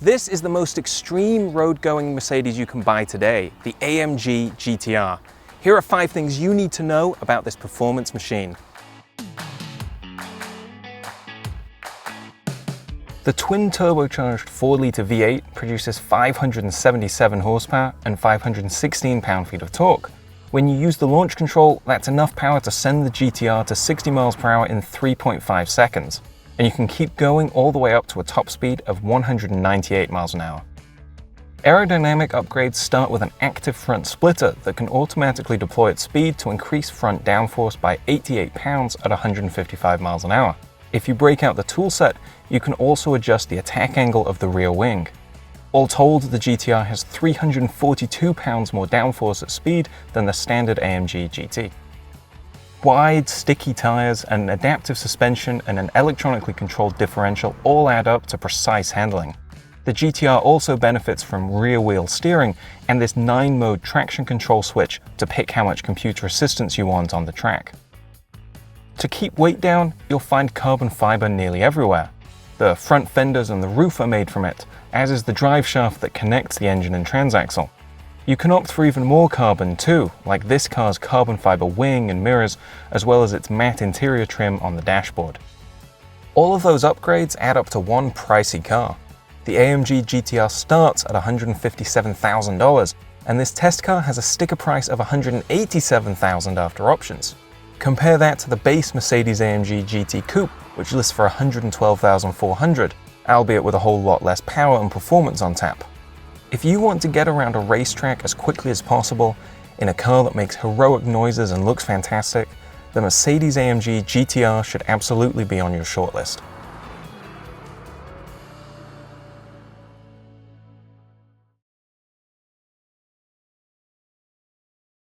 This is the most extreme road-going Mercedes you can buy today, the AMG GT R. Here are 5 things you need to know about this performance machine. The twin turbocharged 4-litre V8 produces 577 horsepower and 516 pound-feet of torque. When you use the launch control, that's enough power to send the GTR to 60 miles per hour in 3.5 seconds. And you can keep going all the way up to a top speed of 198 miles an hour. Aerodynamic upgrades start with an active front splitter that can automatically deploy at speed to increase front downforce by 88 pounds at 155 miles an hour. If you break out the toolset, you can also adjust the attack angle of the rear wing. All told, the GTR has 342 pounds more downforce at speed than the standard AMG GT. Wide, sticky tires, an adaptive suspension, and an electronically controlled differential all add up to precise handling. The GTR also benefits from rear-wheel steering and this 9-mode traction control switch to pick how much computer assistance you want on the track. To keep weight down, you'll find carbon fiber nearly everywhere. The front fenders and the roof are made from it, as is the drive shaft that connects the engine and transaxle. You can opt for even more carbon too, like this car's carbon fiber wing and mirrors, as well as its matte interior trim on the dashboard. All of those upgrades add up to one pricey car. The AMG GTR starts at $157,000, and this test car has a sticker price of $187,000 after options. Compare that to the base Mercedes-AMG GT Coupe, which lists for $112,400, albeit with a whole lot less power and performance on tap. If you want to get around a racetrack as quickly as possible in a car that makes heroic noises and looks fantastic, the Mercedes-AMG GT R should absolutely be on your shortlist.